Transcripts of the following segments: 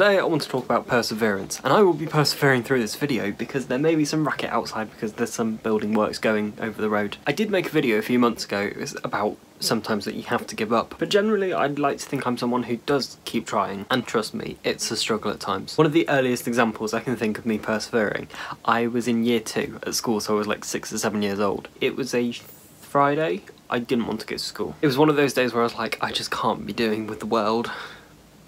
Today I want to talk about perseverance, and I will be persevering through this video because there may be some racket outside because there's some building works going over the road. I did make a video a few months ago. It was about sometimes that you have to give up, but generally I'd like to think I'm someone who does keep trying, and trust me, it's a struggle at times. One of the earliest examples I can think of me persevering, I was in year 2 at school, so I was like 6 or 7 years old. It was a Friday. I didn't want to go to school. It was one of those days where I was like, I just can't be doing with the world.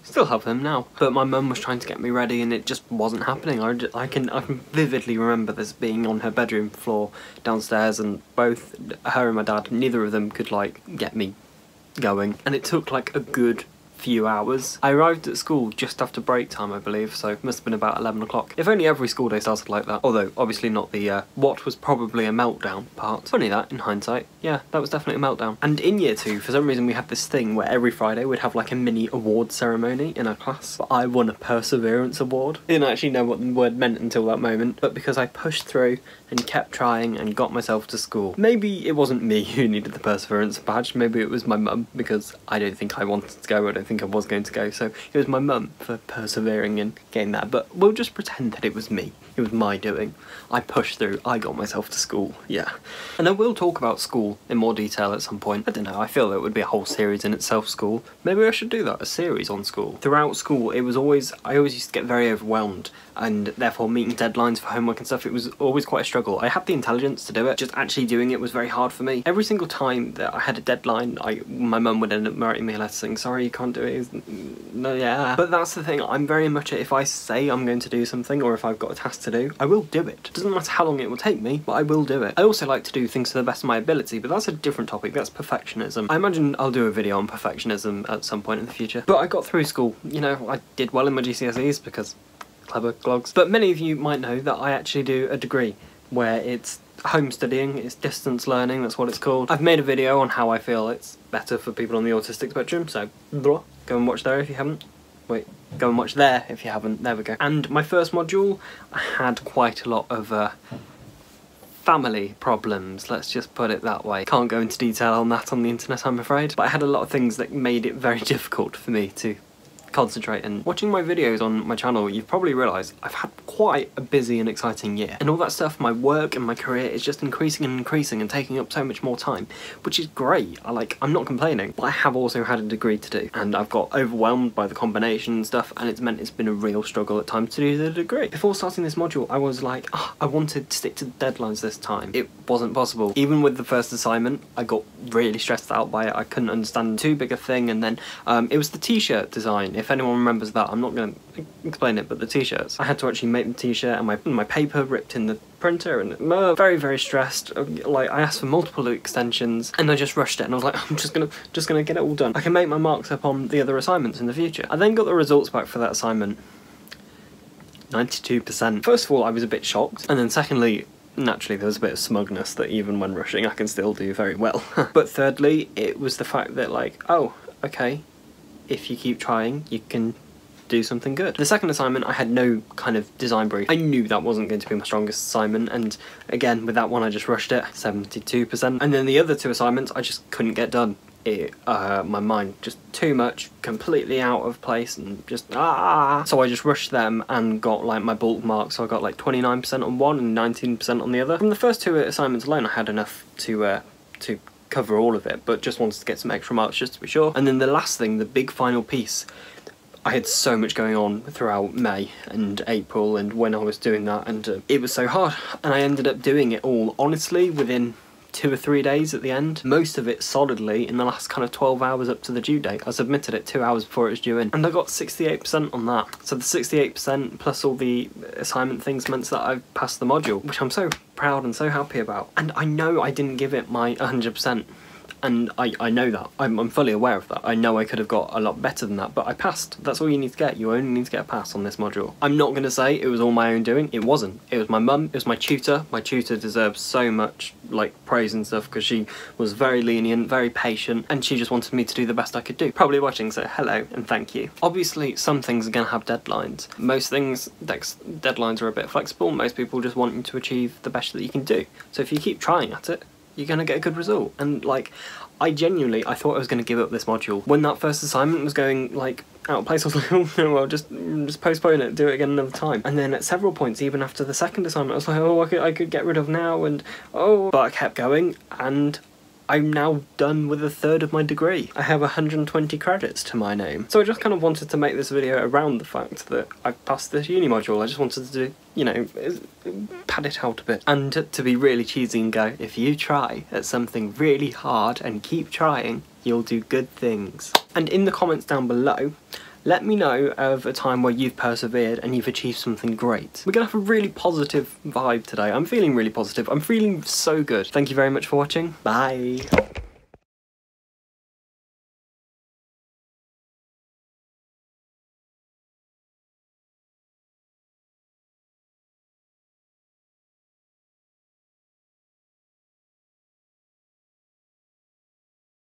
Still have them now, but my mum was trying to get me ready and it just wasn't happening. I can vividly remember this being on her bedroom floor downstairs, and both her and my dad, neither of them could like get me going, and it took like a good few hours. I arrived at school just after break time, I believe, so it must have been about 11 o'clock. If only every school day started like that, although obviously not the what was probably a meltdown part. Funny that, in hindsight. Yeah, that was definitely a meltdown. And in year 2, for some reason we had this thing where every Friday we'd have like a mini award ceremony in our class. But I won a perseverance award. I didn't actually know what the word meant until that moment, but because I pushed through and kept trying and got myself to school. Maybe it wasn't me who needed the perseverance badge, maybe it was my mum, because I don't think I wanted to go, I don't think I was going to go, so it was my mum for persevering and getting that, but we'll just pretend that it was me. It was my doing. I pushed through, I got myself to school, yeah. And I will talk about school in more detail at some point. I don't know, I feel that it would be a whole series in itself, school. Maybe I should do that, a series on school. Throughout school, I always used to get very overwhelmed, and therefore meeting deadlines for homework and stuff, it was always quite a struggle. I had the intelligence to do it, just actually doing it was very hard for me. Every single time that I had a deadline, my mum would end up writing me a letter saying, sorry, you can't do it. No, yeah. But that's the thing, I'm very much if I say I'm going to do something, or if I've got a task to do, I will do it. Doesn't matter how long it will take me, but I will do it. I also like to do things to the best of my ability, but that's a different topic, that's perfectionism. I imagine I'll do a video on perfectionism at some point in the future. But I got through school, you know, I did well in my GCSEs because clever glogs. But many of you might know that I actually do a degree where it's home studying, it's distance learning, that's what it's called. I've made a video on how I feel it's better for people on the autistic spectrum, so go and watch there if you haven't. Wait, go and watch there if you haven't, there we go. And my first module, I had quite a lot of family problems, let's just put it that way. Can't go into detail on that on the internet, I'm afraid, but I had a lot of things that made it very difficult for me to concentrate. And watching my videos on my channel, you've probably realised I've had quite a busy and exciting year, and all that stuff, my work and my career is just increasing and increasing and taking up so much more time, which is great. I'm not complaining, but I have also had a degree to do, and I've got overwhelmed by the combination and stuff, and it's meant it's been a real struggle at times to do the degree. Before starting this module, I was like, oh, I wanted to stick to the deadlines this time. It wasn't possible. Even with the first assignment, I got really stressed out by it. I couldn't understand too big a thing, and then it was the t-shirt design. If anyone remembers that, I'm not going to explain it, but the t-shirts. I had to actually make the t-shirt, and my paper ripped in the printer, and very, very stressed. Like, I asked for multiple extensions, and I just rushed it, and I was like, I'm just gonna get it all done. I can make my marks up on the other assignments in the future. I then got the results back for that assignment. 92%. First of all, I was a bit shocked, and then secondly, naturally there was a bit of smugness that even when rushing I can still do very well. But thirdly, it was the fact that like, oh, okay, if you keep trying, you can do something good. The second assignment, I had no kind of design brief. I knew that wasn't going to be my strongest assignment, and again, with that one I just rushed it, 72%. And then the other 2 assignments, I just couldn't get done. My mind just too much, completely out of place, and just so I just rushed them and got like my bulk marks. So I got like 29% on one and 19% on the other. From the first 2 assignments alone, I had enough to cover all of it, but just wanted to get some extra marks just to be sure. And then the last thing, the big final piece, I had so much going on throughout May and April and when I was doing that, and it was so hard, and I ended up doing it all honestly within 2 or 3 days at the end. Most of it solidly in the last kind of 12 hours up to the due date. I submitted it 2 hours before it was due in, and I got 68% on that. So the 68% plus all the assignment things meant that I passed the module, which I'm so proud and so happy about. And I know I didn't give it my 100%. And I know that. I'm fully aware of that. I know I could have got a lot better than that, but I passed. That's all you need to get. You only need to get a pass on this module. I'm not going to say it was all my own doing. It wasn't. It was my mum. It was my tutor. My tutor deserves so much like praise and stuff because she was very lenient, very patient, and she just wanted me to do the best I could do. Probably watching, so hello and thank you. Obviously, some things are going to have deadlines. Most things, deadlines are a bit flexible. Most people just want you to achieve the best that you can do. So if you keep trying at it, you're going to get a good result. And like, I thought I was going to give up this module. When that first assignment was going like out of place. I was like, oh no, well, just postpone it, do it again another time. And then at several points, even after the second assignment, I was like, oh, I could get rid of now, and oh, but I kept going, and I'm now done with a third of my degree. I have 120 credits to my name. So I just kind of wanted to make this video around the fact that I've passed this uni module. I just wanted to, you know, pad it out a bit. And to be really cheesy and go, if you try at something really hard and keep trying, you'll do good things. And in the comments down below, let me know of a time where you've persevered and you've achieved something great. We're gonna have a really positive vibe today. I'm feeling really positive. I'm feeling so good. Thank you very much for watching. Bye.